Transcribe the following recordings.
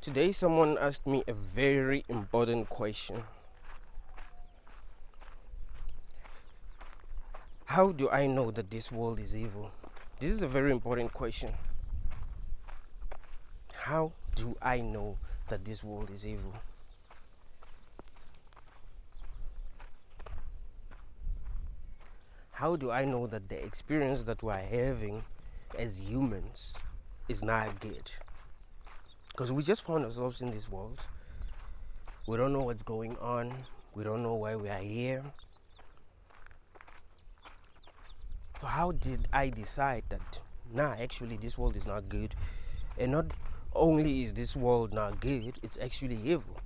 Today someone asked me a very important question. How do I know that this world is evil? This is a very important question. How do I know that this world is evil? How do I know that the experience that we're having as humans is not good? Because we just found ourselves in this world. We don't know what's going on. We don't know why we are here. So how did I decide that, actually this world is not good? And not only is this world not good, it's actually evil.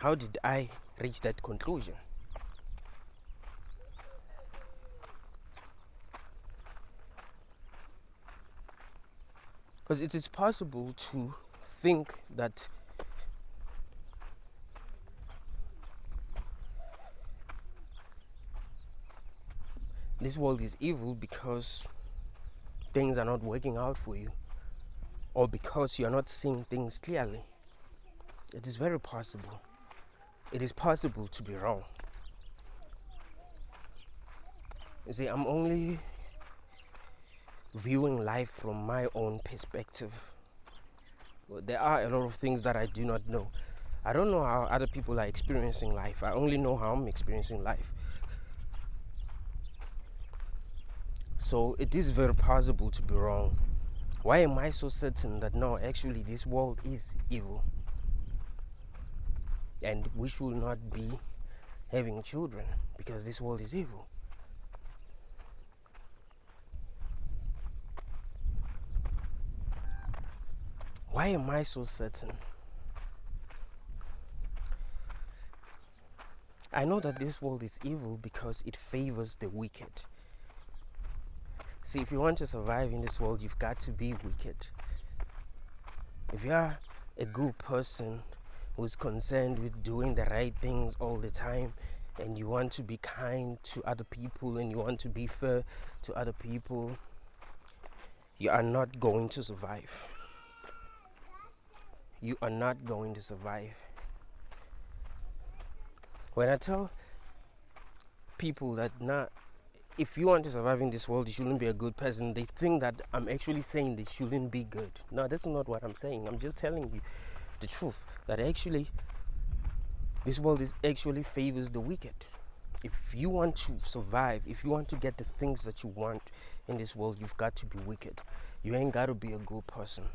How did I reach that conclusion? Because it is possible to think that this world is evil because things are not working out for you, or because you are not seeing things clearly. It is very possible. It is possible to be wrong. You see, I'm only viewing life from my own perspective. Well, there are a lot of things that I do not know. I don't know how other people are experiencing life. I only know how I'm experiencing life. So it is very possible to be wrong. Why am I so certain that no, actually this world is evil and we should not be having children because this world is evil? Why am I so certain? I know that this world is evil because it favors the wicked. See, if you want to survive in this world, you've got to be wicked. If you are a good person who's concerned with doing the right things all the time, and you want to be kind to other people, and you want to be fair to other people, you are not going to survive. You are not going to survive. When I tell people that if you want to survive in this world, you shouldn't be a good person, they think that I'm actually saying they shouldn't be good. No, that's not what I'm saying. I'm just telling you the truth, that actually this world actually favors the wicked. If you want to survive, if you want to get the things that you want in this world, you've got to be wicked. You ain't got to be a good person.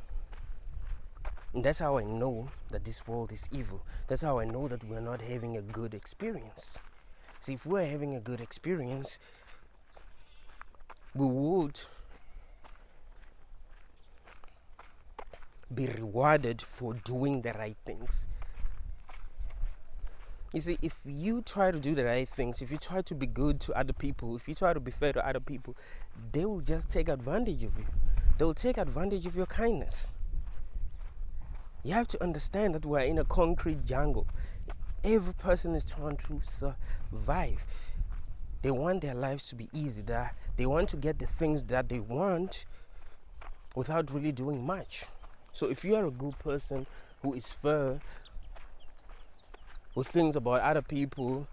And that's how I know that this world is evil. That's how I know that we're not having a good experience. See, if we're having a good experience, we would be rewarded for doing the right things. You see, if you try to do the right things, if you try to be good to other people, if you try to be fair to other people, they will just take advantage of you. They will take advantage of your kindness. You have to understand that we're in a concrete jungle. Every person is trying to survive. They want their lives to be easy. They want to get the things that they want without really doing much. So if you are a good person who is fair with things about other people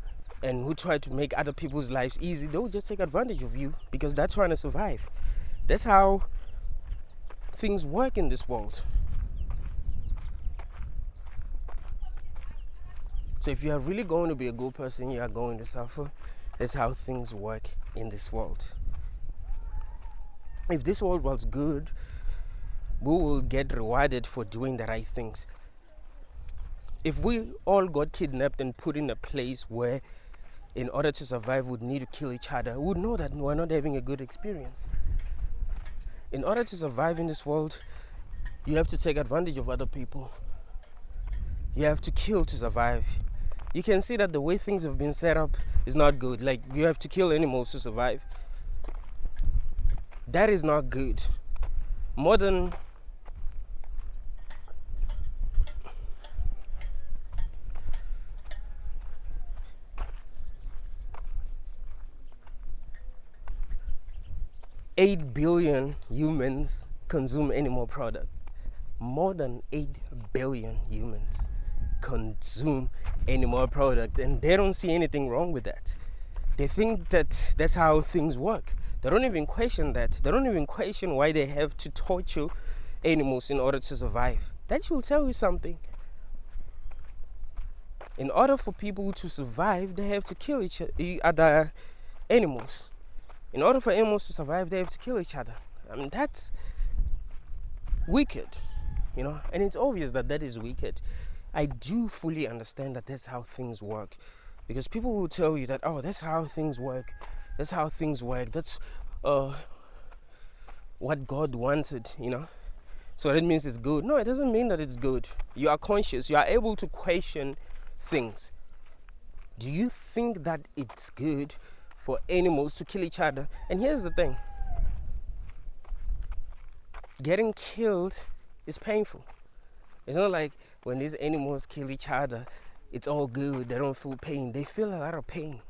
and who try to make other people's lives easy, they'll just take advantage of you because they're trying to survive. That's how things work in this world. So if you are really going to be a good person, you are going to suffer. That's how things work in this world. If this world was good, we will get rewarded for doing the right things. If we all got kidnapped and put in a place where in order to survive we'd need to kill each other, we would know that we're not having a good experience. In order to survive in this world, you have to take advantage of other people. You have to kill to survive. You can see that the way things have been set up is not good. Like, you have to kill animals to survive. That is not good. More than 8 billion humans consume animal products. more than 8 billion humans consume animal products, and they don't see anything wrong with that. They think that that's how things work. They don't even question that. They don't even question why they have to torture animals in order to survive. That should tell you something. In order for people to survive, they have to kill each other animals. In order for animals to survive, they have to kill each other. I mean, that's wicked, and it's obvious that that is wicked. I do fully understand that that's how things work, because people will tell you that, oh, that's how things work. That's how things work. That's what God wanted, So that means it's good. No, it doesn't mean that it's good. You are conscious. You are able to question things. Do you think that it's good for animals to kill each other? And here's the thing. Getting killed is painful. It's not like when these animals kill each other, it's all good. They don't feel pain. They feel a lot of pain.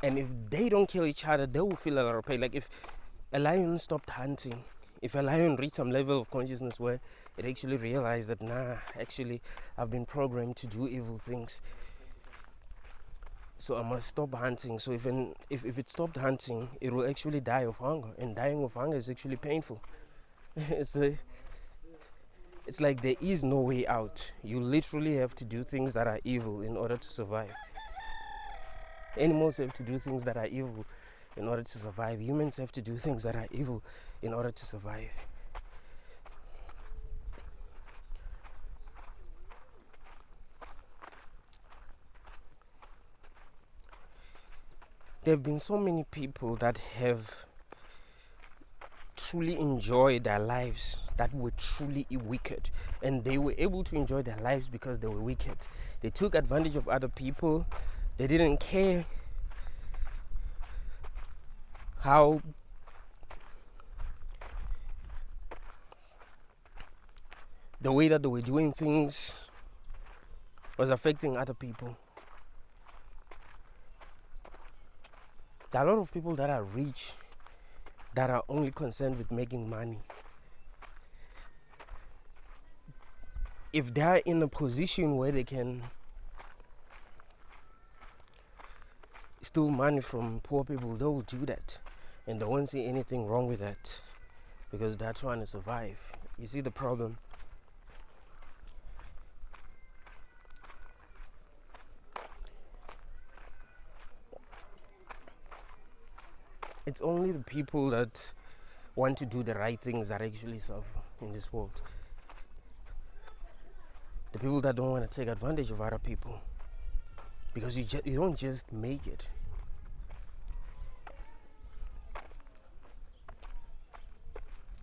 And if they don't kill each other, they will feel a lot of pain. Like if a lion stopped hunting, if a lion reached some level of consciousness where it actually realized that, actually, I've been programmed to do evil things, so I must stop hunting. So if it stopped hunting, it will actually die of hunger, and dying of hunger is actually painful. It's like there is no way out. You literally have to do things that are evil in order to survive. Animals have to do things that are evil in order to survive. Humans have to do things that are evil in order to survive. There have been so many people that have truly enjoyed their lives that were truly wicked, and they were able to enjoy their lives because they were wicked. They took advantage of other people. They didn't care how the way that they were doing things was affecting other people. There are a lot of people that are rich that are only concerned with making money. If they are in a position where they can steal money from poor people, they will do that, and they won't see anything wrong with that because they're trying to survive. You see the problem? It's only the people that want to do the right things that actually suffer in this world. The people that don't want to take advantage of other people, because you don't just make it.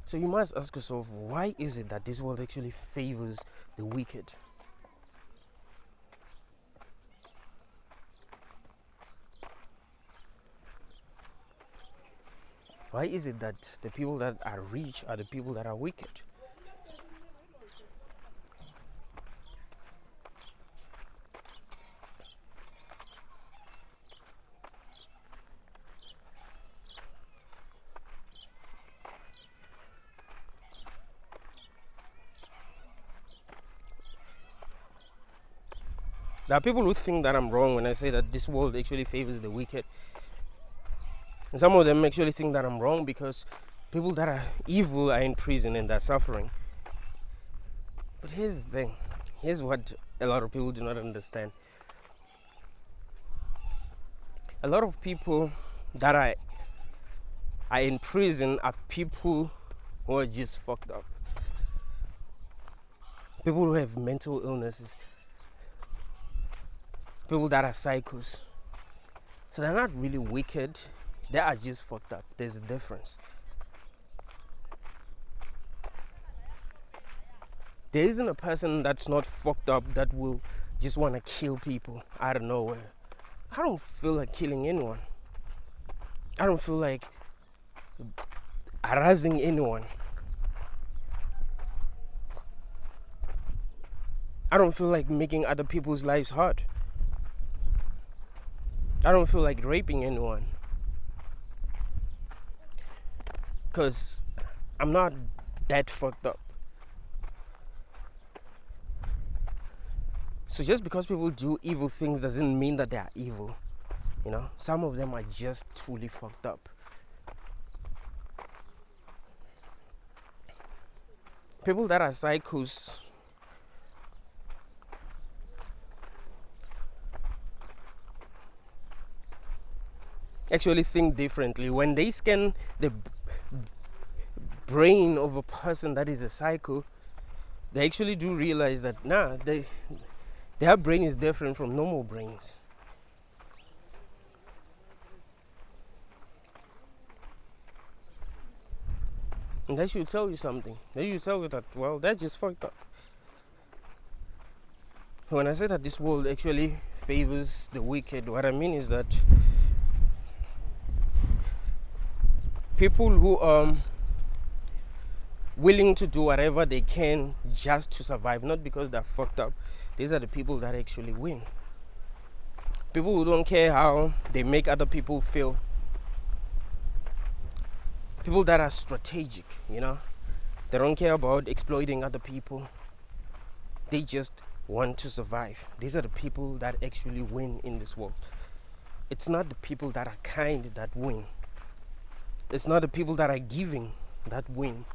So you must ask yourself, why is it that this world actually favors the wicked? Why is it that the people that are rich are the people that are wicked? There are people who think that I'm wrong when I say that this world actually favors the wicked. And some of them actually think that I'm wrong because people that are evil are in prison and they're suffering. But here's the thing. Here's what a lot of people do not understand. A lot of people that are in prison are people who are just fucked up. People who have mental illnesses. People that are psychos. So they're not really wicked. They are just fucked up. There's a difference. There isn't a person that's not fucked up that will just want to kill people out of nowhere. I don't feel like killing anyone. I don't feel like harassing anyone. I don't feel like making other people's lives hard. I don't feel like raping anyone. Because I'm not that fucked up. So just because people do evil things doesn't mean that they are evil. Some of them are just truly fucked up. People that are psychos actually think differently. When they scan the brain of a person that is a psycho, they actually do realize that their brain is different from normal brains. And that should tell you something. That should tell you that, well, that's just fucked up. When I say that this world actually favors the wicked, what I mean is that people who are willing to do whatever they can just to survive, not because they're fucked up, these are the people that actually win. People who don't care how they make other people feel. People that are strategic, they don't care about exploiting other people. They just want to survive. These are the people that actually win in this world. It's not the people that are kind that win. It's not the people that are giving that win.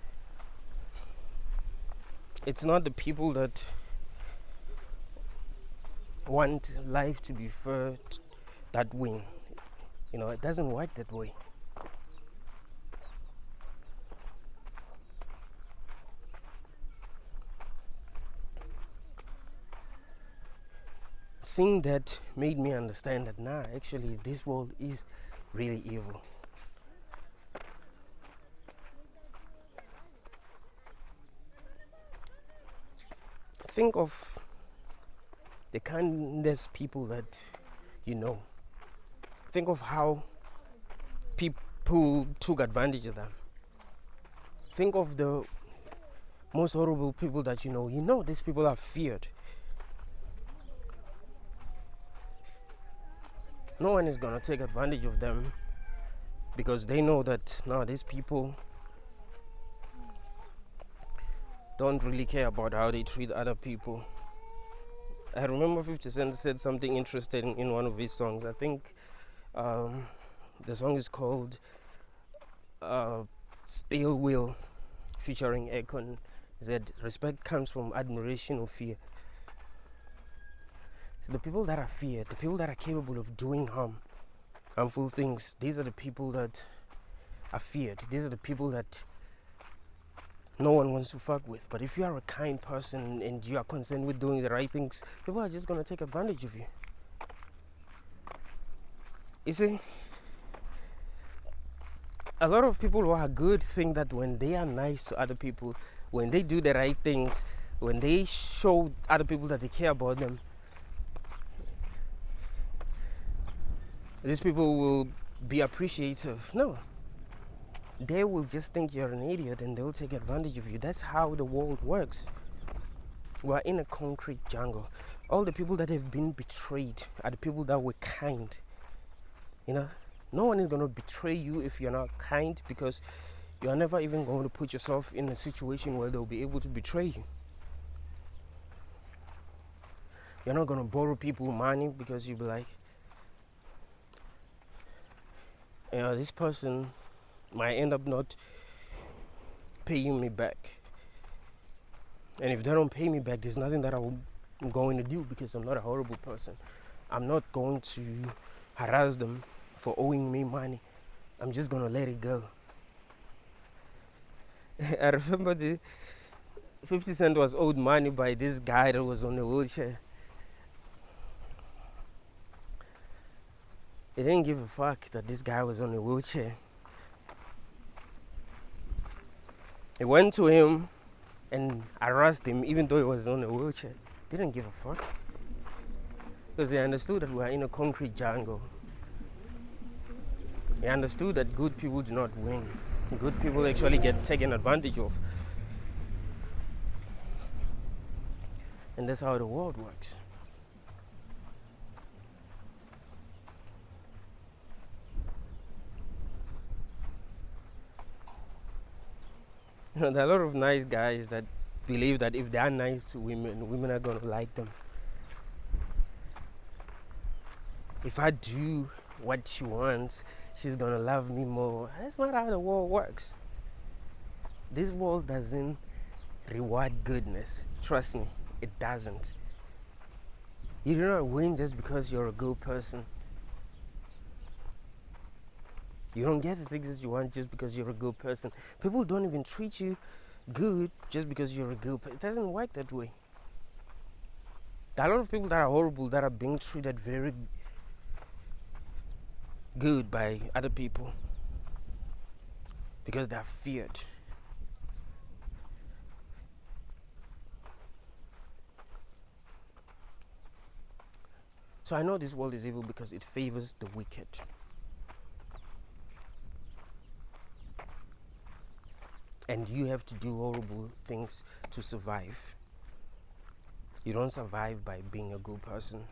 It's not the people that want life to be fair that win. It doesn't work that way. Seeing that made me understand that actually this world is really evil. Think of the kindest people that you know. Think of how people took advantage of them. Think of the most horrible people that you know. These people are feared. No one is gonna take advantage of them because they know that these people don't really care about how they treat other people. I remember 50 Cent said something interesting in one of his songs. I think the song is called Still Will, featuring Akon. He said, respect comes from admiration or fear. So the people that are feared, the people that are capable of doing harmful things, these are the people that are feared. These are the people that no one wants to fuck with. But if you are a kind person and you are concerned with doing the right things, people are just going to take advantage of you. You see, a lot of people who are good think that when they are nice to other people, when they do the right things, when they show other people that they care about them, these people will be appreciative. No. They will just think you're an idiot and they'll take advantage of you. That's how the world works. We're in a concrete jungle. All the people that have been betrayed are the people that were kind. No one is going to betray you if you're not kind, because you're never even going to put yourself in a situation where they'll be able to betray you. You're not going to borrow people money because you'll be like, this person might end up not paying me back. And if they don't pay me back, there's nothing that I'm going to do, because I'm not a horrible person. I'm not going to harass them for owing me money. I'm just going to let it go. I remember the 50 Cent was owed money by this guy that was on a wheelchair. He didn't give a fuck that this guy was on a wheelchair. He went to him and harassed him even though he was on a wheelchair. Didn't give a fuck. Because he understood that we are in a concrete jungle. He understood that good people do not win. Good people actually get taken advantage of. And that's how the world works. There are a lot of nice guys that believe that if they are nice to women, women are going to like them. if I do what she wants, she's gonna love me more. That's not how the world works. This world doesn't reward goodness. Trust me, it doesn't. You do not win just because you're a good person. You don't get the things that you want just because you're a good person. People don't even treat you good just because you're a good person. It doesn't work that way. There are a lot of people that are horrible that are being treated very good by other people because they're feared. So I know this world is evil because it favors the wicked. And you have to do horrible things to survive. You don't survive by being a good person.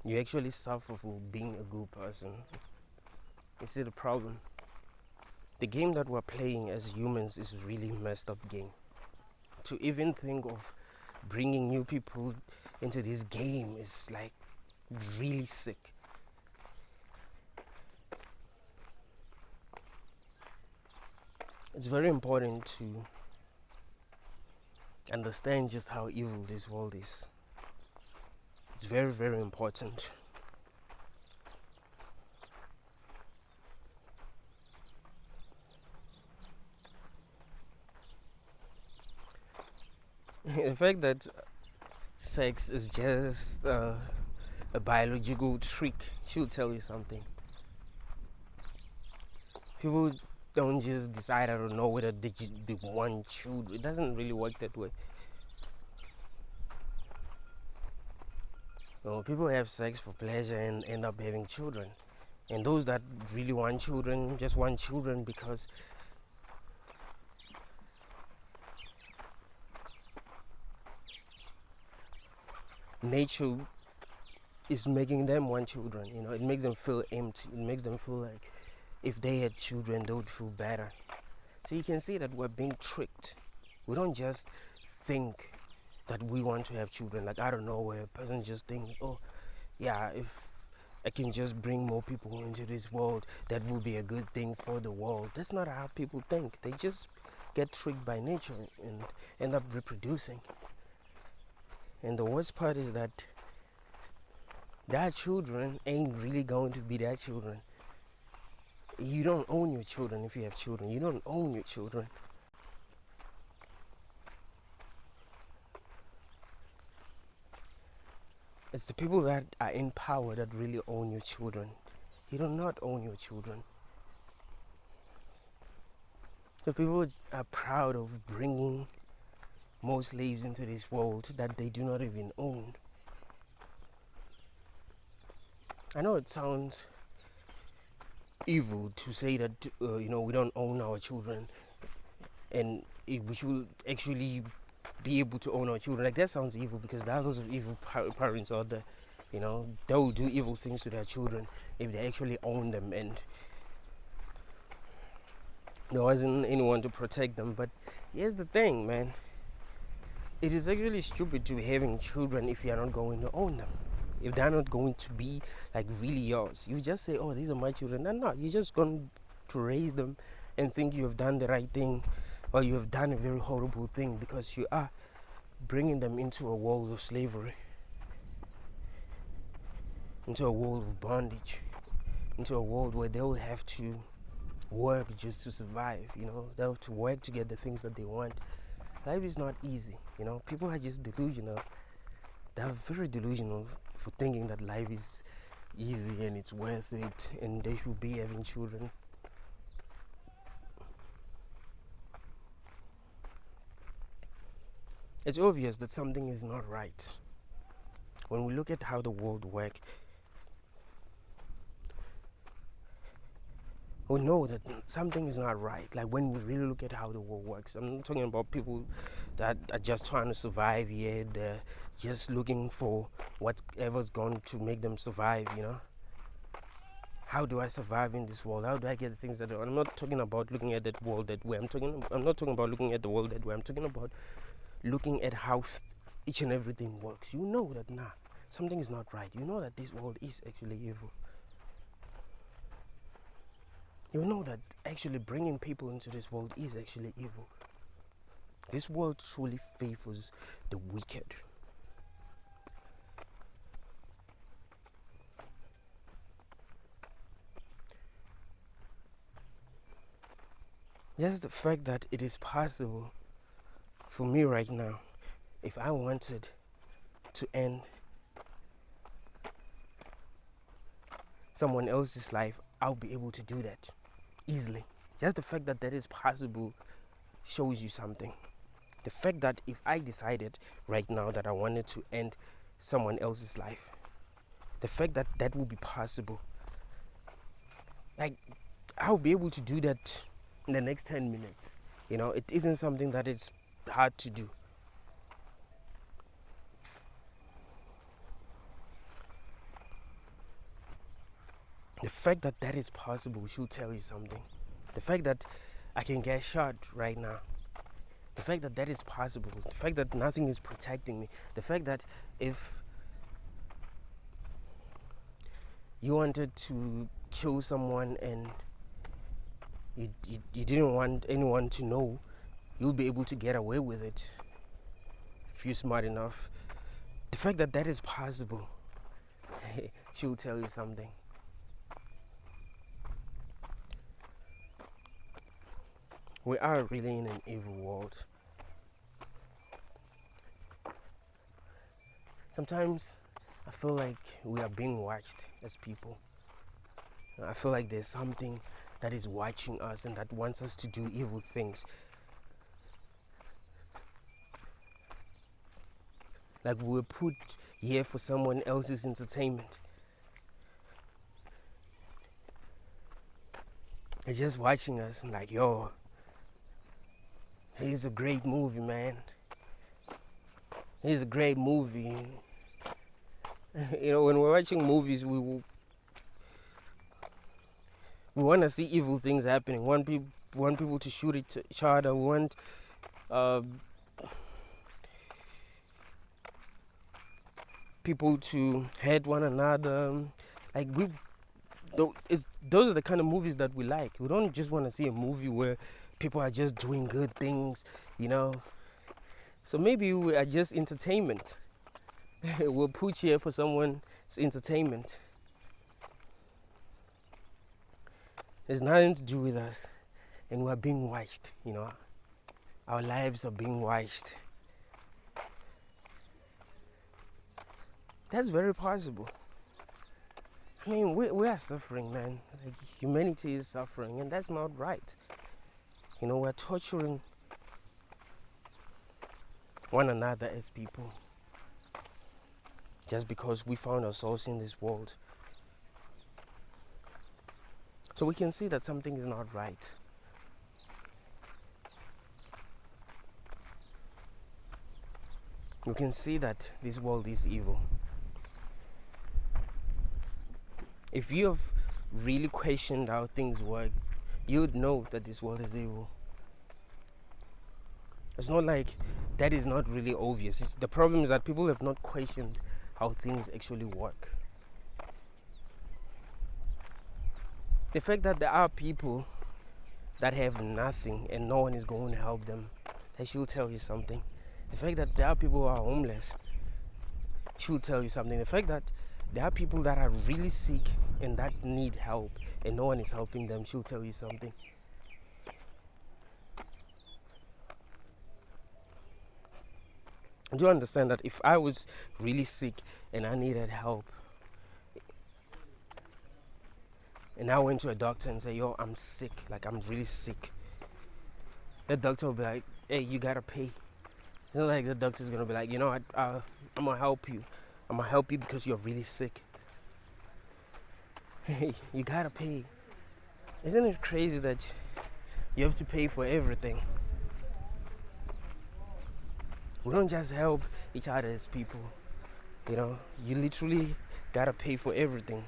You actually suffer for being a good person. You see the problem? The game that we're playing as humans is a really messed up game. To even think of bringing new people into this game is like really sick. It's very important to understand just how evil this world is. It's very, very important. The fact that sex is just a biological trick should tell you something. People don't just decide out of nowhere that they want children. It doesn't really work that way. People have sex for pleasure and end up having children. And those that really want children just want children because nature is making them want children. It makes them feel empty. It makes them feel like if they had children, they would feel better. So you can see that we're being tricked. We don't just think that we want to have children. Like, I don't know, where a person just thinks, oh, yeah, if I can just bring more people into this world, that will be a good thing for the world. That's not how people think. They just get tricked by nature and end up reproducing. And the worst part is that their children ain't really going to be their children. You don't own your children if you have children. You don't own your children. It's the people that are in power that really own your children. You do not own your children. The people are proud of bringing more slaves into this world that they do not even own. I know it sounds evil to say that we don't own our children, and we should actually be able to own our children. Like, that sounds evil because there are lots of evil parents out there. They'll do evil things to their children if they actually own them and there wasn't anyone to protect them. But here's the thing, man. It is actually stupid to be having children if you're not going to own them. If they're not going to be like really yours. You just say, oh, these are my children. They're not. You're just going to raise them and think you have done the right thing, or you have done a very horrible thing, because you are bringing them into a world of slavery, into a world of bondage, into a world where they will have to work just to survive. They'll have to work to get the things that they want. Life is not easy. People are just delusional. They're very delusional for thinking that life is easy and it's worth it and they should be having children. It's obvious that something is not right. When we look at how the world works, we know that something is not right. Like, when we really look at how the world works, I'm not talking about people that are just trying to survive here. They're just looking for whatever's going to make them survive. How do I survive in this world? How do I get the things that I'm not talking about looking at that world that way. I'm not talking about looking at the world that way. I'm talking about looking at how each and everything works, you know that something is not right. You know that this world is actually evil. You know that actually bringing people into this world is actually evil. This world truly favors the wicked. Just the fact that it is possible for me right now, if I wanted to end someone else's life, I'll be able to do that easily. Just the fact that that is possible shows you something. The fact that if I decided right now that I wanted to end someone else's life, the fact that that will be possible, like, I'll be able to do that in the next 10 minutes. You know, it isn't something that is hard to do. The fact that that is possible should tell you something. The fact that I can get shot right now, the fact that that is possible, the fact that nothing is protecting me, the fact that if you wanted to kill someone and you didn't want anyone to know, you'll be able to get away with it if you're smart enough. The fact that that is possible should tell you something. We are really in an evil world. Sometimes I feel like we are being watched as people. I feel like there's something that is watching us and that wants us to do evil things. Like we were put here for someone else's entertainment. They're just watching us and like, yo, here's a great movie, man. Here's a great movie. You know, when we're watching movies, we want to see evil things happening. We want people to shoot each other. We want people to hurt one another. Like those are the kind of movies that we like. We don't just want to see a movie where people are just doing good things, you know. So maybe we are just entertainment. We're put here for someone's entertainment. There's nothing to do with us, and we're being watched, you know. Our lives are being watched. That's very possible. I mean, we are suffering, man. Like, humanity is suffering, and that's not right. You know, we're torturing one another as people just because we found ourselves in this world. So we can see that something is not right. We can see that this world is evil. If you have really questioned how things work, you would know that this world is evil. It's not like that is not really obvious. The problem is that people have not questioned how things actually work. The fact that there are people that have nothing and no one is going to help them, that should tell you something. The fact that there are people who are homeless should tell you something. The fact that there are people that are really sick and that need help and no one is helping them should tell you something. Do you understand that if I was really sick and I needed help, and I went to a doctor and said, yo, I'm sick, like I'm really sick, the doctor will be like, hey, you gotta pay. It's not like the doctor's gonna be like, you know what, I'm gonna help you. I'm gonna help you because you're really sick. You gotta pay. Isn't it crazy that you have to pay for everything? We don't just help each other as people. You know, you literally gotta pay for everything.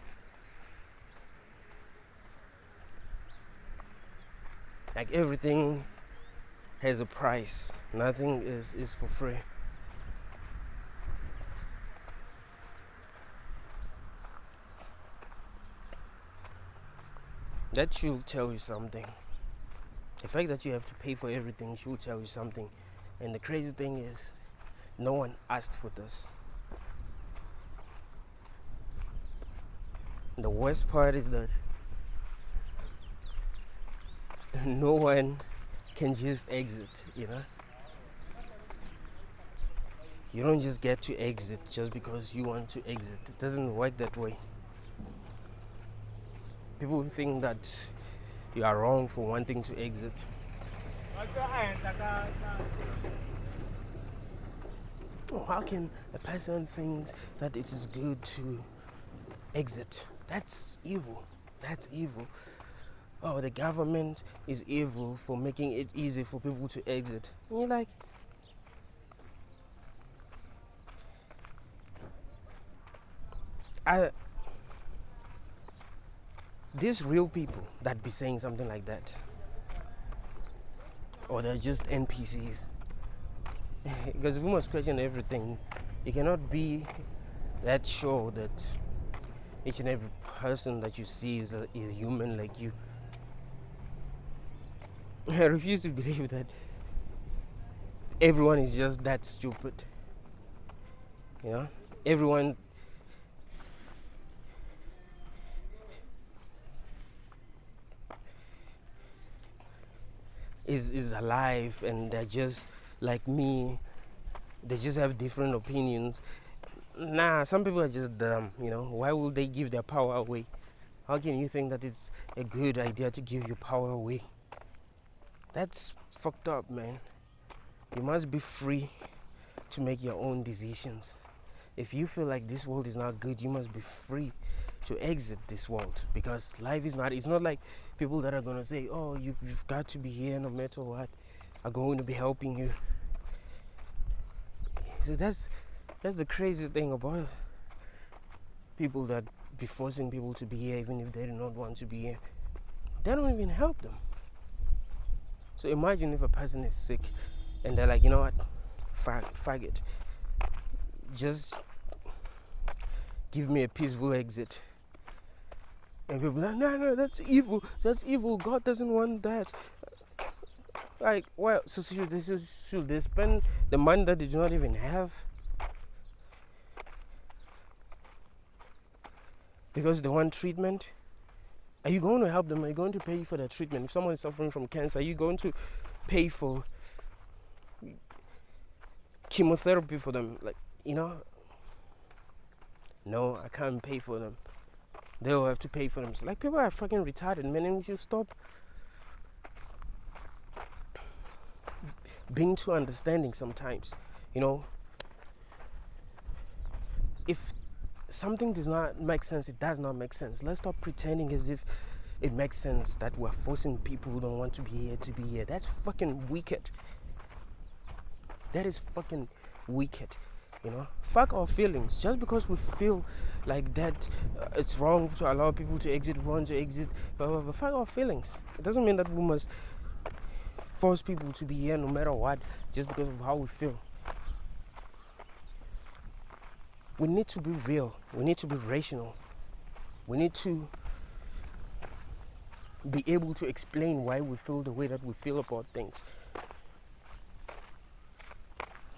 Like everything has a price. Nothing is for free. That should tell you something. The fact that you have to pay for everything should tell you something. And the crazy thing is, no one asked for this. The worst part is that no one can just exit, you know? You don't just get to exit just because you want to exit. It doesn't work that way. People think that you are wrong for wanting to exit. Oh, how can a person think that it is good to exit? That's evil. That's evil. Oh, the government is evil for making it easy for people to exit. And you're like, these real people that be saying something like that, or they're just NPCs. Because we must question everything. You cannot be that sure that each and every person that you see is a human like you. I refuse to believe that everyone is just that stupid. You know, everyone is alive and they're just like me. They just have different opinions. Nah, some people are just dumb, you know. Why would they give their power away? How can you think that it's a good idea to give your power away? That's fucked up, man. You must be free to make your own decisions. If you feel like this world is not good, you must be free to exit this world, because life is not, it's not like people that are going to say, oh, you've got to be here no matter what, are going to be helping you. So that's the crazy thing about people that be forcing people to be here even if they do not want to be here. They don't even help them. So imagine if a person is sick and they're like, you know what, fuck it, just give me a peaceful exit. And people are like, no, that's evil, God doesn't want that. Like, well, so should they spend the money that they do not even have because they want treatment? Are you going to help them? Are you going to pay for their treatment? If someone is suffering from cancer, are you going to pay for chemotherapy for them? Like, you know, no, I can't pay for them. They'll have to pay for them. So, like, people are fucking retarded, man, and we should stop being too understanding sometimes. You know, if something does not make sense, it does not make sense. Let's stop pretending as if it makes sense that we're forcing people who don't want to be here to be here. That's fucking wicked. That is fucking wicked. You know, fuck our feelings. Just because we feel like that it's wrong to allow people to exit, want to exit, but fuck our feelings. It doesn't mean that we must force people to be here no matter what just because of how we feel. We need to be real. We need to be rational. We need to be able to explain why we feel the way that we feel about things.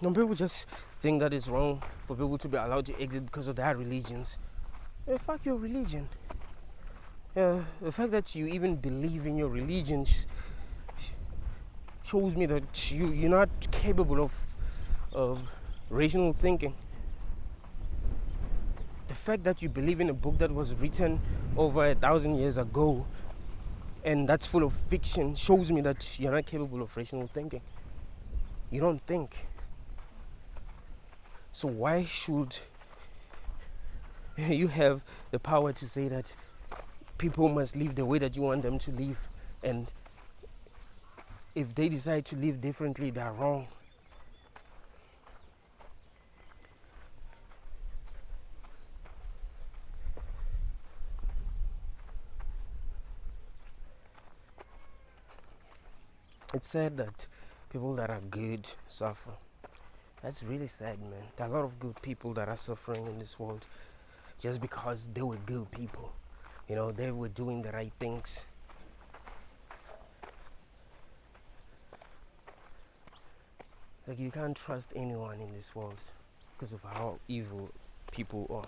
Some people just think that it's wrong for people to be allowed to exit because of their religions. Fuck your religion. The fact that you even believe in your religion shows me that you're not capable of rational thinking. The fact that you believe in a book that was written over 1,000 years ago and that's full of fiction shows me that you're not capable of rational thinking. You don't think. So why should you have the power to say that people must live the way that you want them to live, and if they decide to live differently, they're wrong? It's sad that people that are good suffer. That's really sad, man. There are a lot of good people that are suffering in this world just because they were good people. You know, they were doing the right things. It's like you can't trust anyone in this world because of how evil people are.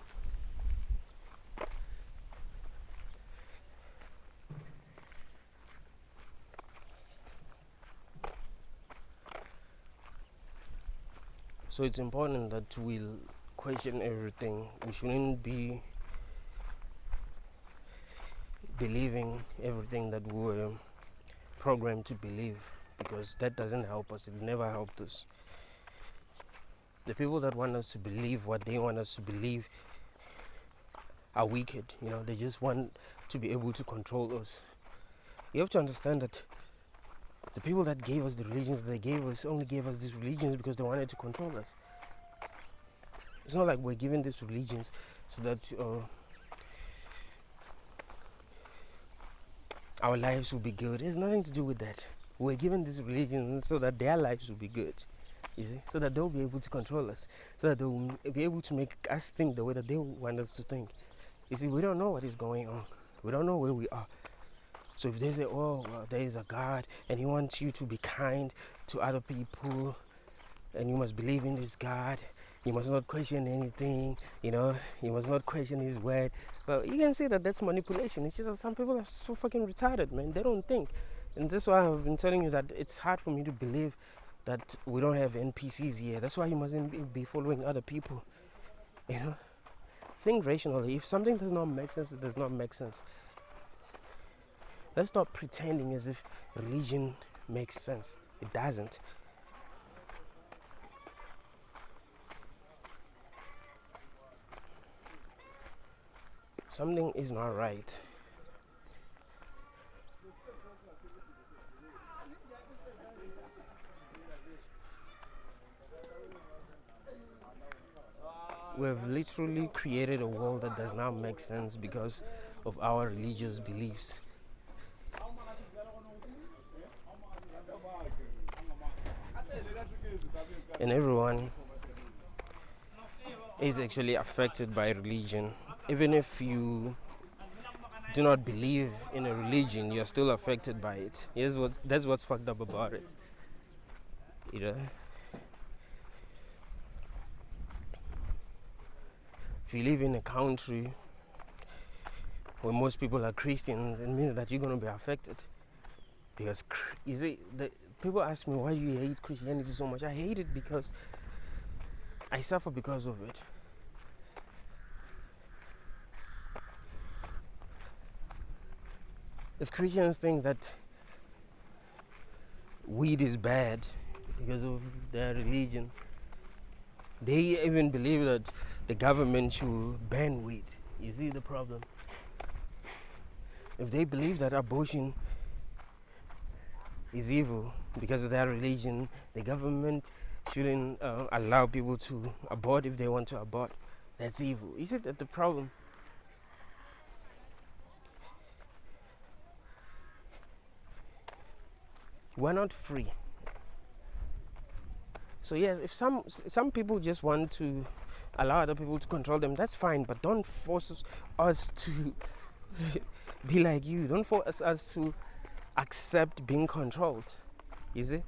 So it's important that we'll question everything. We shouldn't be believing everything that we were programmed to believe, because that doesn't help us. It never helped us. The people that want us to believe what they want us to believe are wicked. They just want to be able to control us. You have to understand that the people that gave us the religions they gave us only gave us these religions because they wanted to control us. It's not like we're given these religions so that our lives will be good. It has nothing to do with that. We're given these religions so that their lives will be good. You see? So that they'll be able to control us. So that they'll be able to make us think the way that they want us to think. You see, we don't know what is going on. We don't know where we are. So if they say, oh, well, there is a God and he wants you to be kind to other people and you must believe in this God, you must not question anything, you must not question his word. Well, you can say that that's manipulation. It's just that some people are so fucking retarded, man. They don't think. And that's why I've been telling you that it's hard for me to believe that we don't have NPCs here. That's why you mustn't be following other people. Think rationally. If something does not make sense, it does not make sense. Let's stop pretending as if religion makes sense. It doesn't. Something is not right. We've literally created a world that does not make sense because of our religious beliefs. And everyone is actually affected by religion. Even if you do not believe in a religion, you're still affected by it. That's what's fucked up about it. If you live in a country where most people are Christians, it means that you're going to be affected. Because people ask me, why do you hate Christianity so much? I hate it because I suffer because of it. If Christians think that weed is bad because of their religion, they even believe that the government should ban weed. You see the problem? If they believe that abortion is evil because of their religion, the government shouldn't allow people to abort if they want to abort. That's evil. You see that the problem? We're not free. So yes, if some people just want to allow other people to control them, that's fine, but don't force us to be like you. Don't force us to accept being controlled. You see?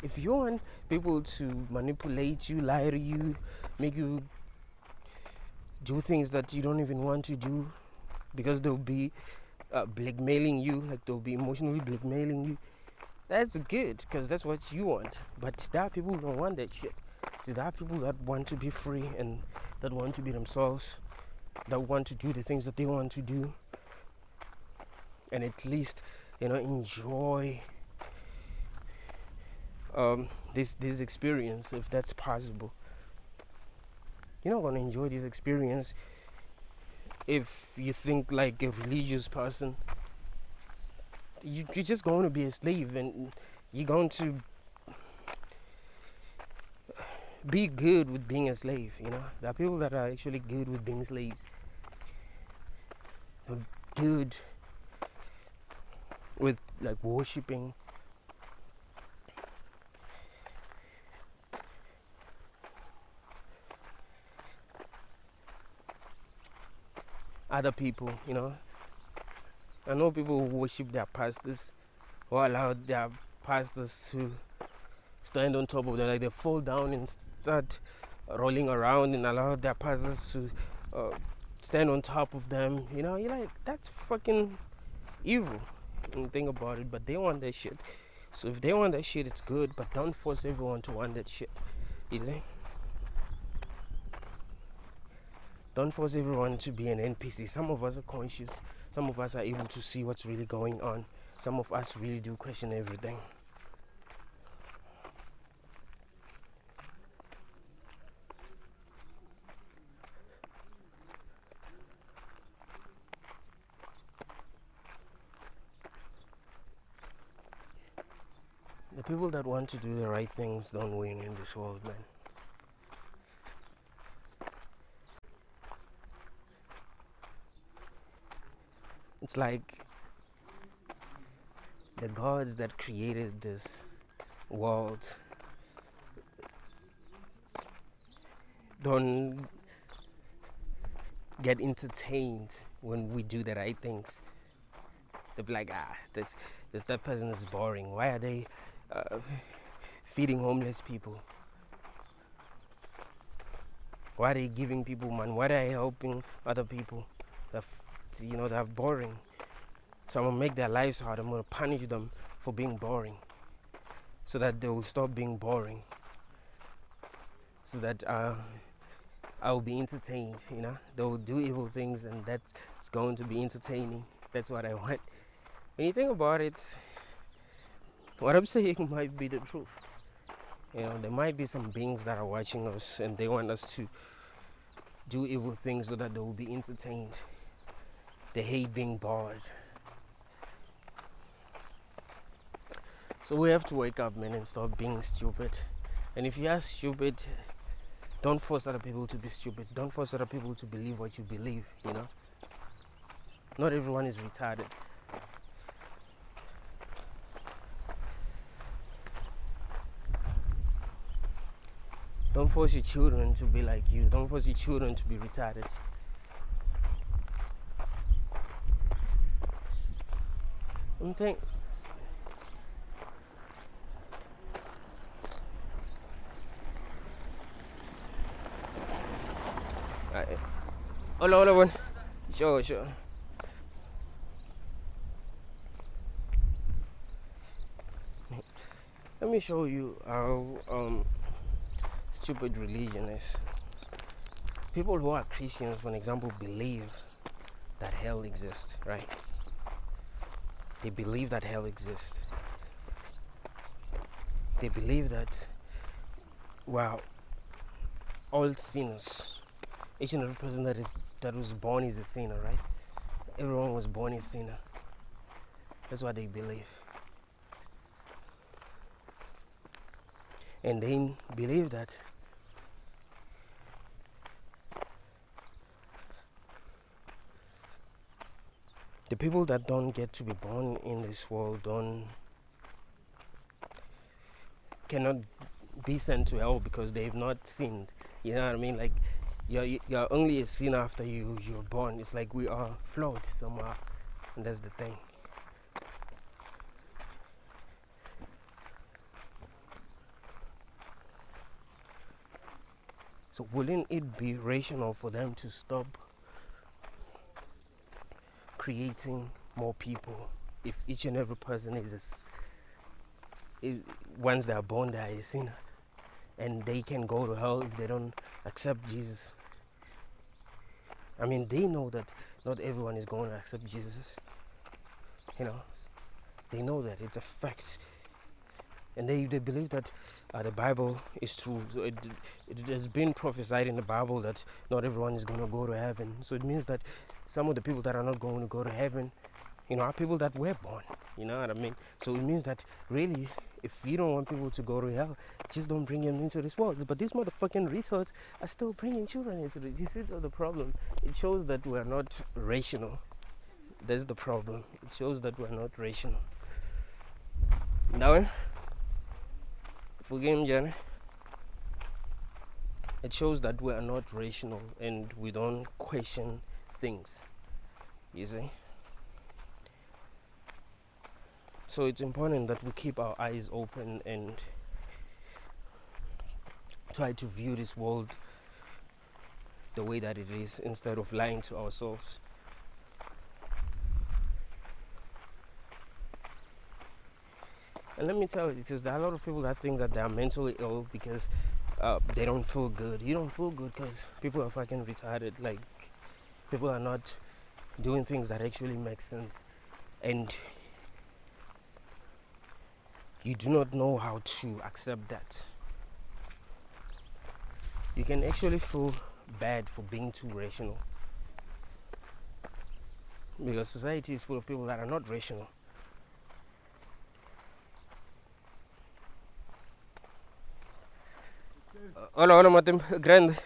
If you want people to manipulate you, lie to you, make you do things that you don't even want to do because they'll be blackmailing you, like they'll be emotionally blackmailing you, that's good because that's what you want. But there are people who don't want that shit. So there are people that want to be free and that want to be themselves, that want to do the things that they want to do, and at least enjoy this experience, if that's possible. You're not gonna enjoy this experience if you think like a religious person. You're just going to be a slave, and you're going to be good with being a slave. There are people that are actually good with being slaves. They're good with like worshipping other people. I know people who worship their pastors or allow their pastors to stand on top of them, like they fall down and start rolling around and allow their passers to stand on top of them. You know, you're like, that's fucking evil when you think about it. But they want that shit. So if they want that shit, it's good. But don't force everyone to want that shit. You see? Don't force everyone to be an NPC. Some of us are conscious. Some of us are able to see what's really going on. Some of us really do question everything. The people that want to do the right things don't win in this world, man. It's like the gods that created this world don't get entertained when we do the right things. They'll be like, that person is boring. Why are they feeding homeless people? Why are they giving people money? Why are they helping other people? They're boring. So I'm gonna make their lives hard. I'm gonna punish them for being boring, so that they will stop being boring. So that I'll be entertained. You know, they will do evil things, and that's going to be entertaining. That's what I want. When you think about it, what I'm saying might be the truth. You know, there might be some beings that are watching us, and they want us to do evil things so that they will be entertained. They hate being bored. So we have to wake up, man, and stop being stupid. And if you are stupid, don't force other people to be stupid. Don't force other people to believe what you believe, you know. Not everyone is retarded. Don't force your children to be like you. Don't force your children to be retarded. I'm thinking, hold on. Sure. Let me show you how stupid religion is. People who are Christians, for example, believe that hell exists, right? They believe that hell exists. They believe that, wow, all sinners, each and every person that was born is a sinner, right? Everyone was born a sinner. That's what they believe. And they believe that the people that don't get to be born in this world cannot be sent to hell because they've not sinned. You know what I mean? Like you're only a sinner after you're born. It's like we are flawed somehow, and that's the thing. So wouldn't it be rational for them to stop creating more people if each and every person once they are born they are a sinner, and they can go to hell if they don't accept Jesus? I mean, they know that not everyone is going to accept Jesus. You know, they know that it's a fact, and they believe that the Bible is true. So it has been prophesied in the Bible that not everyone is going to go to heaven. So it means that some of the people that are not going to go to heaven, you know, are people that were born. You know what I mean? So it means that really, if you don't want people to go to hell, just don't bring them into this world. But these motherfucking retards are still bringing children into this. You see the problem? It shows that we're not rational. That's the problem. It shows that we're not rational. Now, it shows that we are not rational and we don't question things. You see? So it's important that we keep our eyes open and try to view this world the way that it is instead of lying to ourselves. And let me tell you, because there are a lot of people that think that they are mentally ill because they don't feel good. You don't feel good because people are fucking retarded. Like, people are not doing things that actually make sense. And you do not know how to accept that. You can actually feel bad for being too rational. Because society is full of people that are not rational. Hola, hola, Matem, grande.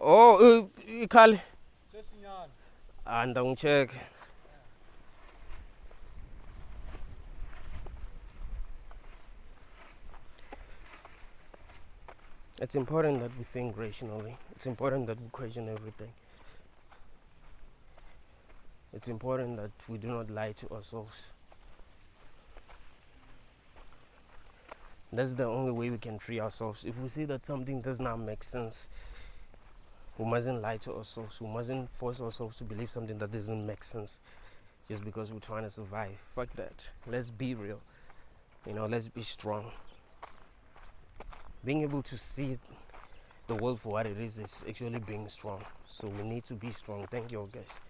Oh, Kali. And don't check. It's important that we think rationally. It's important that we question everything. It's important that we do not lie to ourselves. That's the only way we can free ourselves. If we see that something does not make sense, we mustn't lie to ourselves. We mustn't force ourselves to believe something that doesn't make sense just because we're trying to survive. Fuck that. Let's be real. Let's be strong. Being able to see the world for what it is actually being strong. So we need to be strong. Thank you all, guys.